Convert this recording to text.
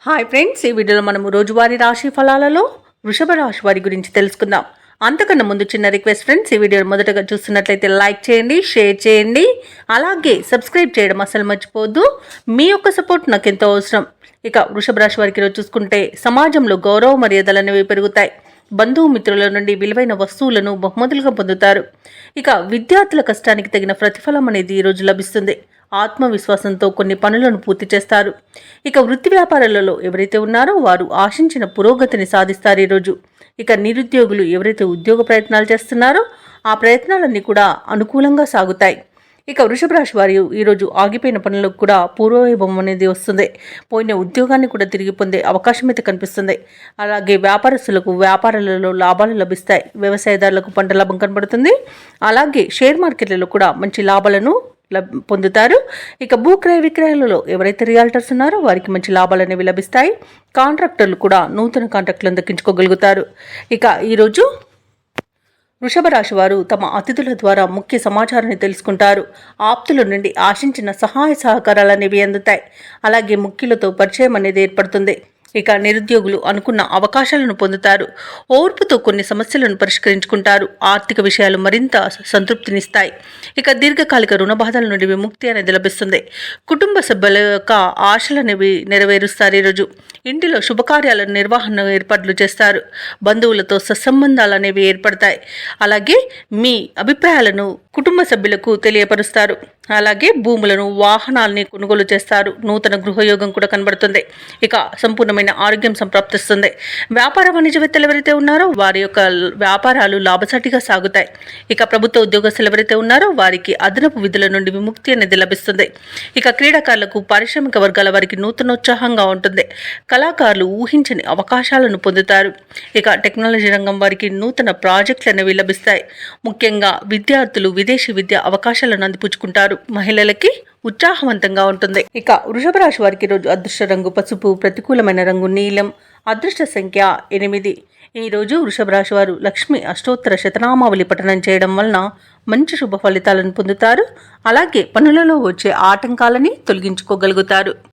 Hi friends, ఈ వీడియోలో మనము రోజువారీ రాశి ఫలాలలో వృషభ రాశి వారి గురించి తెలుసుకుందాం. అంతకన్నా ముందు చిన్న రిక్వెస్ట్ ఫ్రెండ్స్, ఈ వీడియోని మొదటగా చూస్తున్నట్లయితే లైక్ చేయండి, షేర్ చేయండి, అలాగే సబ్స్క్రైబ్ చేయడం అసలు మర్చిపోవద్దు. మీ యొక్క సపోర్ట్ నాకు ఎంతో అవసరం. ఇక వృషభ రాశి వారికి ఈరోజు చూసుకుంటే సమాజంలో గౌరవ మర్యాదలు అనేవి పెరుగుతాయి. బంధుమిత్రుల నుండి విలువైన వస్తువులను బహుమతులుగా పొందుతారు. ఇక విద్యార్థుల కష్టానికి తగిన ప్రతిఫలం అనేది ఈరోజు లభిస్తుంది. ఆత్మవిశ్వాసంతో కొన్ని పనులను పూర్తి చేస్తారు. ఇక వృత్తి వ్యాపారాలలో ఎవరైతే ఉన్నారో వారు ఆశించిన పురోగతిని సాధిస్తారు ఈరోజు. ఇక నిరుద్యోగులు ఎవరైతే ఉద్యోగ ప్రయత్నాలు చేస్తున్నారో ఆ ప్రయత్నాలన్నీ కూడా అనుకూలంగా సాగుతాయి. ఇక వృషభ రాశి వారు ఈరోజు ఆగిపోయిన పనులకు కూడా పూర్వవైభవం అనేది వస్తుంది. పోయిన ఉద్యోగాన్ని కూడా తిరిగి పొందే అవకాశం అయితే కనిపిస్తుంది. అలాగే వ్యాపారస్తులకు వ్యాపారాలలో లాభాలు లభిస్తాయి. వ్యవసాయదారులకు పంట లాభం కనబడుతుంది. అలాగే షేర్ మార్కెట్లలో కూడా మంచి లాభాలను పొందుతారు. ఇక భూక్రయ విక్రయాలలో ఎవరైతే రియాల్టర్స్ ఉన్నారో వారికి మంచి లాభాలు అనేవి లభిస్తాయి. కాంట్రాక్టర్లు కూడా నూతన కాంట్రాక్టులను దక్కించుకోగలుగుతారు. ఇక ఈరోజు వృషభ రాశి వారు తమ అతిథుల ద్వారా ముఖ్య సమాచారాన్ని తెలుసుకుంటారు. ఆప్తుల నుండి ఆశించిన సహాయ సహకారాలు అనేవి అందుతాయి. అలాగే ముఖ్యులతో పరిచయం అనేది ఏర్పడుతుంది. ఇక నిరుద్యోగులు అనుకున్న అవకాశాలను పొందుతారు. ఓర్పుతో కొన్ని సమస్యలను పరిష్కరించుకుంటారు. ఆర్థిక విషయాలు మరింత సంతృప్తినిస్తాయి. ఇక దీర్ఘకాలిక రుణ బాధల నుండి విముక్తి అనేది లభిస్తుంది. కుటుంబ సభ్యుల యొక్క ఆశలనేవి నెరవేరుస్తారు. ఈరోజు ఇంటిలో శుభకార్యాల నిర్వహణ ఏర్పాట్లు చేస్తారు. బంధువులతో సత్సంబంధాలు అనేవి ఏర్పడతాయి. అలాగే మీ అభిప్రాయాలను కుటుంబ సభ్యులకు తెలియపరుస్తారు. అలాగే భూములను వాహనాలని కొనుగోలు చేస్తారు. నూతన గృహయోగం కూడా కనబడుతుంది. ఇక సంపూర్ణమైన ఆరోగ్యం సంప్రాప్తిస్తుంది. వ్యాపార వాణిజ్యవేత్తలు ఎవరైతే ఉన్నారో వారి యొక్క వ్యాపారాలు లాభసాటిగా సాగుతాయి. ఇక ప్రభుత్వ ఉద్యోగస్తులు ఎవరైతే ఉన్నారో వారికి అదనపు విధుల నుండి విముక్తి అనేది లభిస్తుంది. ఇక క్రీడాకారులకు పారిశ్రామిక వర్గాల వారికి నూతనోత్సాహంగా ఉంటుంది. కళాకారులు ఊహించని అవకాశాలను పొందుతారు. ఇక టెక్నాలజీ రంగం వారికి నూతన ప్రాజెక్టులు అనేవి లభిస్తాయి. ముఖ్యంగా విద్యార్థులు విదేశీ విద్య అవకాశాలను అందిపుచ్చుకుంటారు. మహిళలకి ఉత్సాహవంతంగా ఉంటుంది. ఇక వృషభ రాశి వారికి రోజు అదృష్ట రంగు పసుపు, ప్రతికూలమైన రంగు నీలం, అదృష్ట సంఖ్య 8. ఈ రోజు వృషభ రాశి వారు లక్ష్మి అష్టోత్తర శతనామావళి పఠనం చేయడం వలన మంచి శుభ ఫలితాలను పొందుతారు. అలాగే పనులలో వచ్చే ఆటంకాలని తొలగించుకోగలుగుతారు.